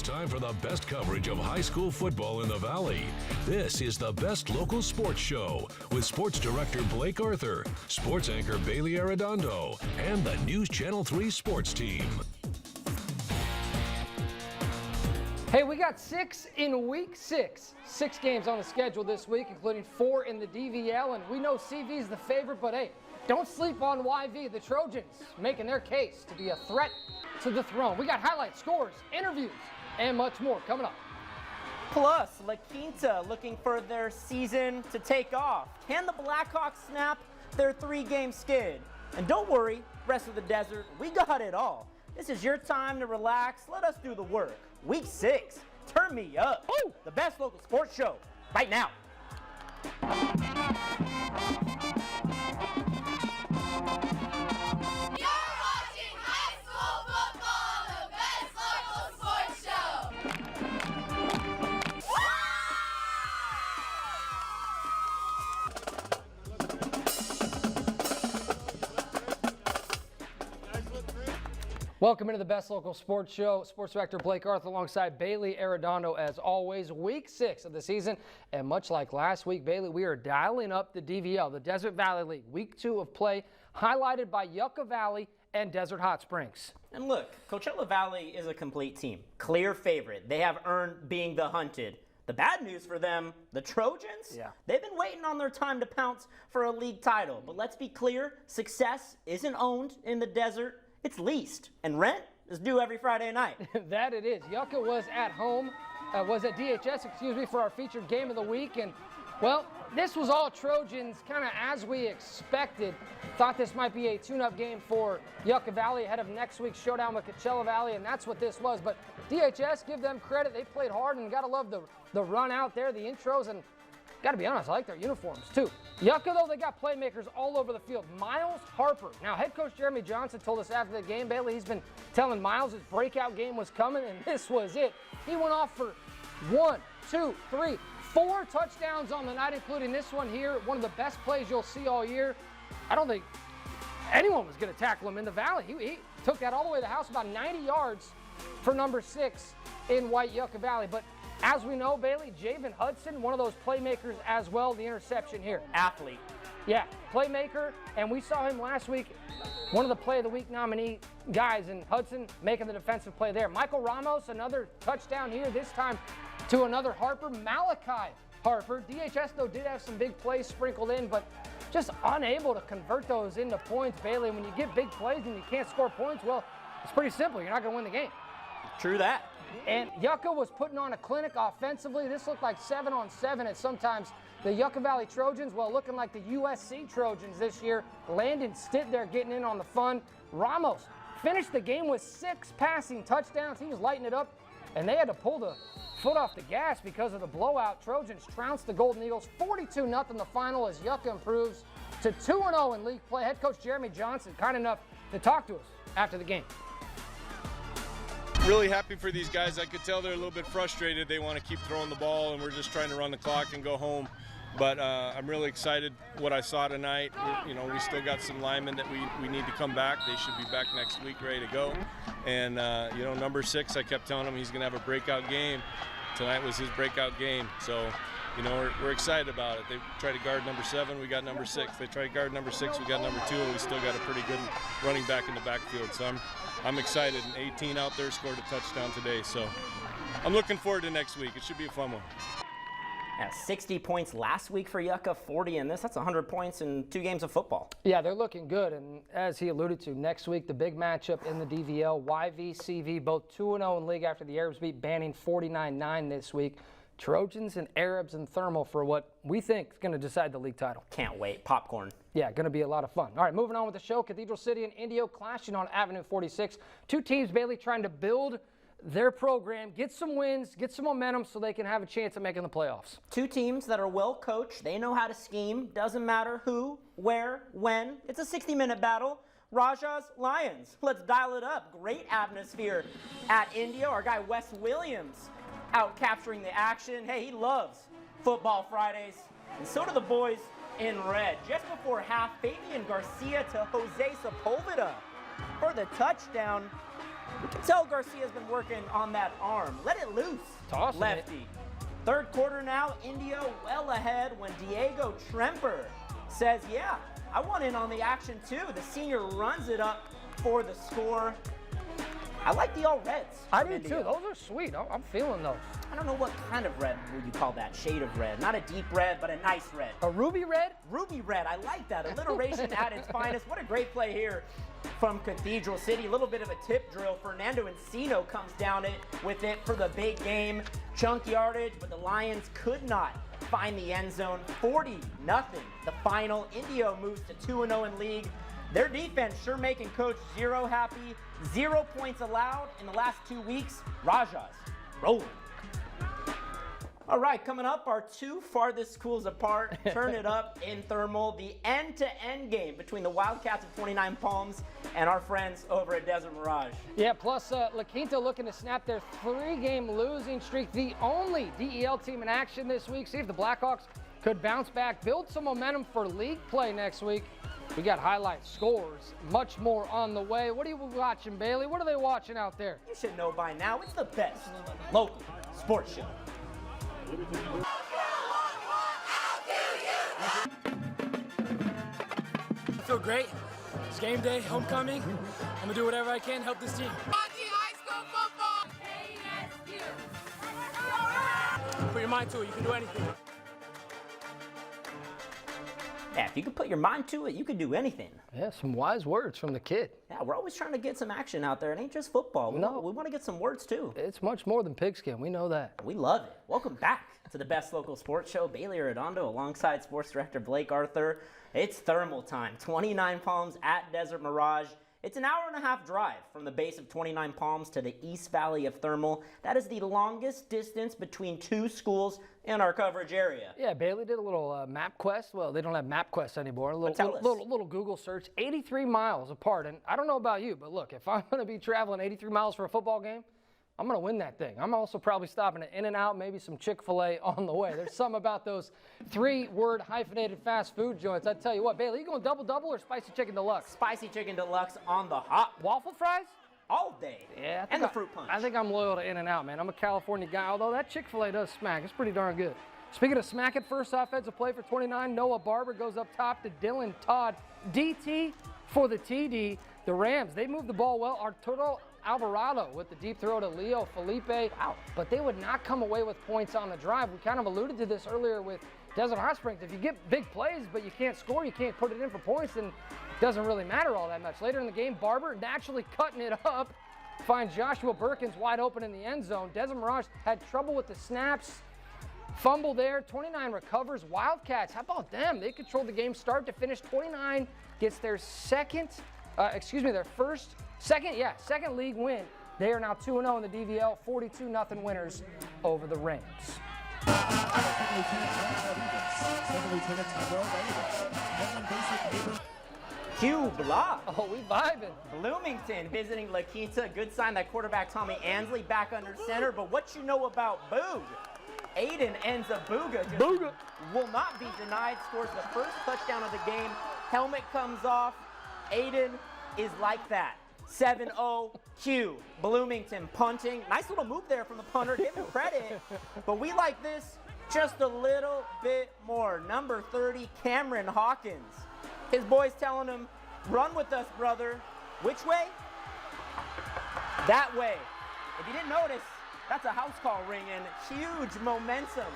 It's time for the best coverage of high school football in the Valley. This is the Best Local Sports Show with Sports Director Blake Arthur, Sports Anchor Bailey Arredondo, and the News Channel 3 Sports Team. Hey, we got 6 in week 6. 6 games on the schedule this week, including 4 in the DVL, and we know CV is the favorite, but hey, don't sleep on YV. The Trojans making their case to be a threat to the throne. We got highlights, scores, interviews, and much more coming up. Plus, La Quinta looking for their season to take off. Can the Blackhawks snap their 3-game skid? And don't worry, rest of the desert, we got it all. This is your time to relax. Let us do the work. Week 6, turn me up. Ooh, the best local sports show right now. Welcome into the Best Local Sports Show. Sports Director Blake Arthur alongside Bailey Arredondo as always. Week 6 of the season, and much like last week, Bailey, we are dialing up the DVL, the Desert Valley League. Week 2 of play, highlighted by Yucca Valley and Desert Hot Springs. And look, Coachella Valley is a complete team. Clear favorite. They have earned being the hunted. The bad news for them, the Trojans, they've been waiting on their time to pounce for a league title. But let's be clear, success isn't owned in the desert. It's leased, and rent is due every Friday night. That it is. Yucca was at home, was at DHS, for our featured game of the week. And, well, this was all Trojans kind of as we expected. Thought this might be a tune-up game for Yucca Valley ahead of next week's showdown with Coachella Valley, and that's what this was. But DHS, give them credit. They played hard, and got to love the run out there, the intros, and got to be honest, I like their uniforms, too. Yucca, though, they got playmakers all over the field. Miles Harper. Now, head coach Jeremy Johnson told us after the game, Bailey, he's been telling Miles his breakout game was coming, and this was it. He went off for 1, 2, 3, 4 touchdowns on the night, including this one here. One of the best plays you'll see all year. I don't think anyone was going to tackle him in the Valley. He took that all the way to the house, about 90 yards for number 6 in White Yucca Valley. But as we know, Bailey, Javen Hudson, one of those playmakers as well, the interception here. Athlete. Yeah, playmaker, and we saw him last week, one of the Play of the Week nominee guys, and Hudson making the defensive play there. Michael Ramos, another touchdown here, this time to another Harper, Malachi Harper. DHS, though, did have some big plays sprinkled in, but just unable to convert those into points, Bailey. When you get big plays and you can't score points, well, it's pretty simple. You're not going to win the game. True that. And Yucca was putting on a clinic offensively. This looked like 7-on-7 at sometimes. The Yucca Valley Trojans, well, looking like the USC Trojans this year. Landon Stitt there getting in on the fun. Ramos finished the game with 6 passing touchdowns. He was lighting it up, and they had to pull the foot off the gas because of the blowout. Trojans trounced the Golden Eagles 42-0 the final as Yucca improves to 2-0 in league play. Head coach Jeremy Johnson kind enough to talk to us after the game. Really happy for these guys. I could tell they're a little bit frustrated. They want to keep throwing the ball, and we're just trying to run the clock and go home. But I'm really excited what I saw tonight. We still got some linemen that we need to come back. They should be back next week ready to go. And, number 6, I kept telling him he's going to have a breakout game. Tonight was his breakout game. So, we're excited about it. They tried to guard number 7, we got number 6. They tried to guard number 6, we got number 2, and we still got a pretty good running back in the backfield. So I'm excited. And 18 out there scored a touchdown today. So I'm looking forward to next week. It should be a fun one. 60 points last week for Yucca, 40 in this. That's 100 points in 2 games of football. Yeah, they're looking good. And as he alluded to, next week, the big matchup in the DVL, YV, CV, both 2-0 in league after the Arabs beat Banning 49-9 this week. Trojans and Arabs and Thermal for what we think is going to decide the league title. Can't wait. Popcorn. Yeah, going to be a lot of fun. All right, moving on with the show. Cathedral City and Indio clashing on Avenue 46. 2 teams, Bailey, trying to build their program, get some wins, get some momentum so they can have a chance at making the playoffs. 2 teams that are well coached. They know how to scheme. Doesn't matter who, where, when. It's a 60-minute battle. Raja's Lions. Let's dial it up. Great atmosphere at Indio. Our guy Wes Williams out capturing the action. Hey, he loves Football Fridays. And so do the boys in red. Just before half, Fabian Garcia to Jose Sepulveda for the touchdown. You can tell Garcia's been working on that arm. Let it loose, Tossing lefty. Third quarter now, India well ahead when Diego Tremper says, yeah, I want in on the action too. The senior runs it up for the score. I like the all reds. I from do India. too. Those are sweet. I'm feeling those. I don't know what kind of red would you call that, shade of red. Not a deep red, but a nice red. A ruby red? Ruby red, I like that. Alliteration at its finest. What a great play here from Cathedral City. A little bit of a tip drill. Fernando Encino comes down with it for the big game. Chunk yardage, but the Lions could not find the end zone. 40-0, the final. Indio moves to 2-0 in league. Their defense sure making Coach Zero happy. 0 points allowed in the last 2 weeks. Rajas rolling. All right, coming up, our two farthest schools apart. Turn it up in Thermal. The end-to-end game between the Wildcats of 29 Palms and our friends over at Desert Mirage. Yeah, plus La Quinta looking to snap their 3-game losing streak. The only DEL team in action this week. See if the Blackhawks could bounce back, build some momentum for league play next week. We got highlights, scores, much more on the way. What are you watching, Bailey? What are they watching out there? You should know by now, it's the best local sports show. I feel great. It's game day, homecoming. I'm gonna do whatever I can to help this team. High school football. Put your mind to it, you can do anything. Yeah, if you can put your mind to it, you can do anything. Yeah, some wise words from the kid. Yeah, we're always trying to get some action out there. It ain't just football. We want to get some words too. It's much more than pigskin. We know that. We love it. Welcome back to the best local sports show. Bailey Arredondo alongside sports director Blake Arthur. It's Thermal time. 29 Palms at Desert Mirage. It's an hour-and-a-half drive from the base of 29 Palms to the East Valley of Thermal. That is the longest distance between two schools in our coverage area. Yeah, Bailey did a little MapQuest. Well, they don't have MapQuest anymore. A tell us. little Google search. 83 miles apart. And I don't know about you, but look, if I'm going to be traveling 83 miles for a football game, I'm going to win that thing. I'm also probably stopping at In-N-Out, maybe some Chick-fil-A on the way. There's something about those 3-word hyphenated fast food joints. I tell you what, Bailey, you going double-double or spicy chicken deluxe? Spicy chicken deluxe on the hop Waffle fries? all day. Yeah. And the fruit punch. I think I'm loyal to In-N-Out, man. I'm a California guy, although that Chick-fil-A does smack. It's pretty darn good. Speaking of smack it, first offensive play for 29, Noah Barber goes up top to Dylan Todd. DT for the TD. The Rams, they moved the ball well. Arturo Alvarado with the deep throw to Leo Felipe. Wow. But they would not come away with points on the drive. We kind of alluded to this earlier with Desert Hot Springs. If you get big plays, but you can't score, you can't put it in for points, then it doesn't really matter all that much. Later in the game, Barber naturally cutting it up, finds Joshua Perkins wide open in the end zone. Desert Mirage had trouble with the snaps. Fumble there, 29 recovers. Wildcats, how about them? They controlled the game start to finish. 29 gets their second league win. They are now 2-0 in the DVL, 42-0 winners over the Rams. Q Block. Oh, we vibing. Bloomington visiting La Quinta. Good sign that quarterback Tommy Ansley back under center. But what you know about Boog? Aiden ends up Booga. Booga will not be denied. Scores the first touchdown of the game. Helmet comes off. Aiden is like that. 7-0 Q. Bloomington punting. Nice little move there from the punter. Give him credit. But we like this just a little bit more. Number 30, Cameron Hawkins. His boys telling him, run with us, brother. Which way? That way. If you didn't notice, that's a house call ringing. Huge momentum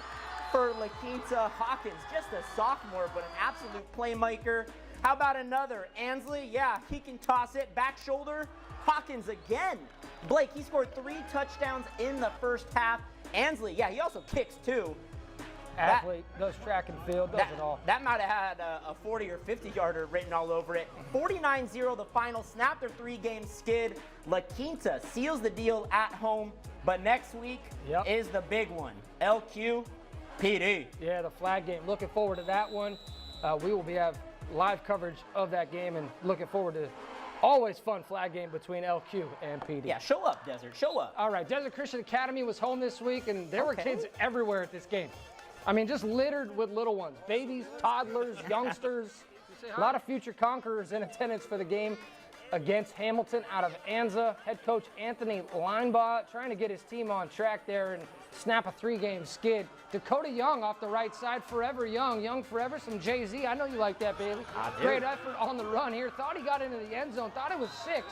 for La Quinta. Hawkins, just a sophomore, but an absolute playmaker. How about another? Ansley, yeah, he can toss it. Back shoulder, Hawkins again. Blake, he scored 3 touchdowns in the first half. Ansley, yeah, he also kicks too. Athlete, does track and field, does it all. That might have had a 40 or 50 yarder written all over it. 49-0 the final, snap their 3-game skid. La Quinta seals the deal at home, but next week is the big one. LQ PD. Yeah, the flag game. Looking forward to that one. We will have live coverage of that game and looking forward to always fun flag game between LQ and PD. Yeah, show up, Desert, show up. All right, Desert Christian Academy was home this week, and there were kids everywhere at this game. I mean, just littered with little ones, babies, toddlers, youngsters, a lot of future conquerors in attendance for the game. against Hamilton out of Anza. Head coach Anthony Linebaugh trying to get his team on track there and snap a 3-game skid. Dakota Young off the right side, forever young, young forever. Some Jay-Z. I know you like that, Bailey. Great effort on the run here. Thought he got into the end zone. Thought it was 6,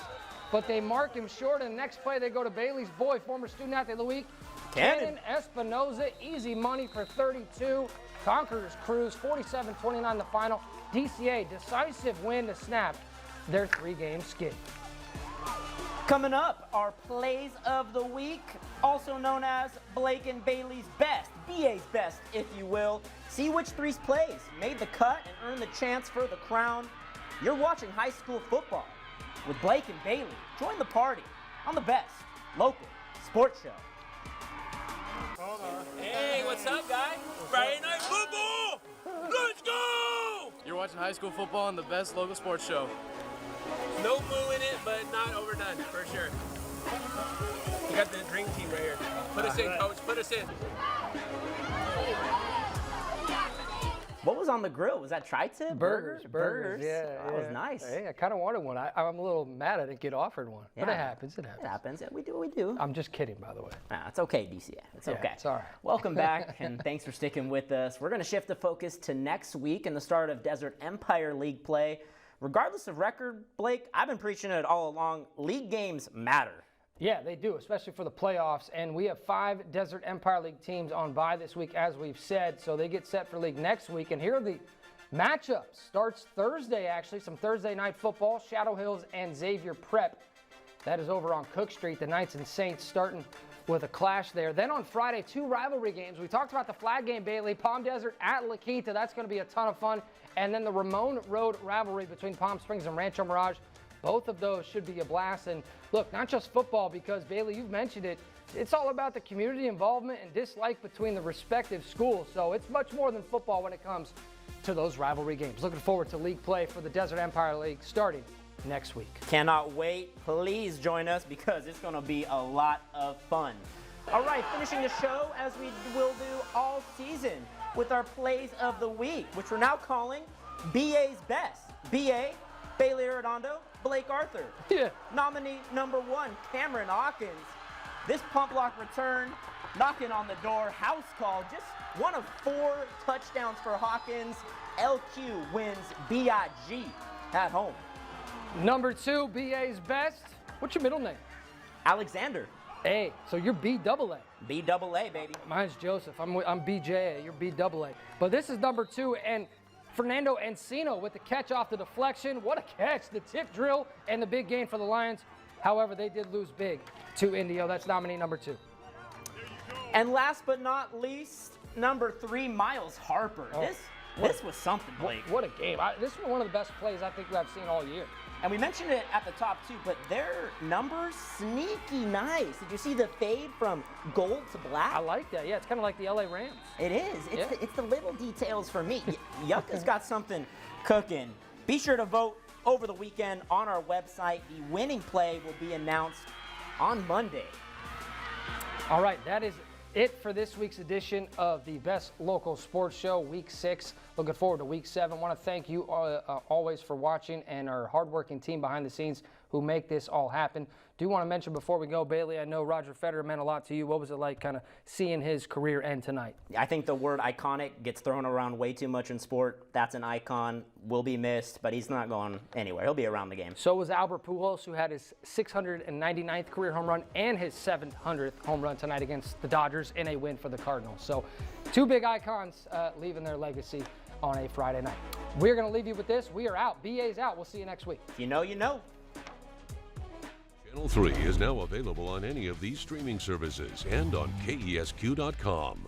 but they mark him short. And the next play, they go to Bailey's boy, former student athlete of the week, Cannon Espinoza. Easy money for 32. Conquerors cruise 47-29 the final. DCA decisive win to snap their 3-game skid. Coming up, our plays of the week, also known as Blake and Bailey's best, BA's best, if you will. See which 3 plays made the cut and earned the chance for the crown. You're watching high school football with Blake and Bailey. Join the party on the best local sports show. Hey, what's up, guys? Friday Night Football! Let's go! You're watching high school football on the best local sports show. No moo in it, but not overdone, for sure. We got the dream team right here. Put us in, coach. Put us in. What was on the grill? Was that tri-tip? Burgers. Yeah, That was nice. Hey, I kind of wanted one. I'm a little mad I didn't get offered one, but it happens. It happens. Yeah, we do what we do. I'm just kidding, by the way. Nah, it's okay, DCA. It's okay. It's all right. Welcome back, and thanks for sticking with us. We're going to shift the focus to next week and the start of Desert Empire League play. Regardless of record, Blake, I've been preaching it all along. League games matter. Yeah, they do, especially for the playoffs. And we have 5 Desert Empire League teams on bye this week, as we've said. So they get set for league next week. And here are the matchups. Starts Thursday, actually, some Thursday night football. Shadow Hills and Xavier Prep. That is over on Cook Street. The Knights and Saints starting with a clash there. Then on Friday, 2 rivalry games. We talked about the flag game, Bailey. Palm Desert at La Quinta. That's going to be a ton of fun. And then the Ramon Road rivalry between Palm Springs and Rancho Mirage. Both of those should be a blast. And look, not just football, because Bailey, you've mentioned it. It's all about the community involvement and dislike between the respective schools. So it's much more than football when it comes to those rivalry games. Looking forward to league play for the Desert Empire League starting next week. Cannot wait. Please join us because it's going to be a lot of fun. All right, finishing the show as we will do all season with our plays of the week, which we're now calling BA's best. BA, Bailey Arredondo, Blake Arthur. Yeah. Nominee number 1, Cameron Hawkins. This pump block return, knocking on the door, house call, just one of 4 touchdowns for Hawkins. LQ wins BIG at home. Number 2, BA's best. What's your middle name? Alexander. A. So you're BAA. BAA, baby. Mine's Joseph. I'm BJA. You're BAA. But this is number 2, and Fernando Encino with the catch off the deflection. What a catch. The tip drill and the big gain for the Lions. However, they did lose big to Indio. That's nominee number 2. And last but not least, number 3, Miles Harper. This was something, Blake. What a game. This was one of the best plays I think I've seen all year. And we mentioned it at the top too, but their numbers sneaky nice. Did you see the fade from gold to black? I like that. Yeah, it's kind of like the LA Rams. It is. It's the little details for me. Yucca's got something cooking. Be sure to vote over the weekend on our website. The winning play will be announced on Monday. All right, that is it for this week's edition of the Best Local Sports Show, Week 6. Looking forward to Week 7. Want to thank you always for watching and our hardworking team behind the scenes who make this all happen. Do want to mention before we go, Bailey, I know Roger Federer meant a lot to you. What was it like kind of seeing his career end tonight? I think the word iconic gets thrown around way too much in sport. That's an icon, will be missed, but he's not going anywhere. He'll be around the game. So was Albert Pujols, who had his 699th career home run and his 700th home run tonight against the Dodgers in a win for the Cardinals. So 2 big icons leaving their legacy on a Friday night. We're going to leave you with this. We are out. BA's out. We'll see you next week. You know, you know. Channel 3 is now available on any of these streaming services and on KESQ.com.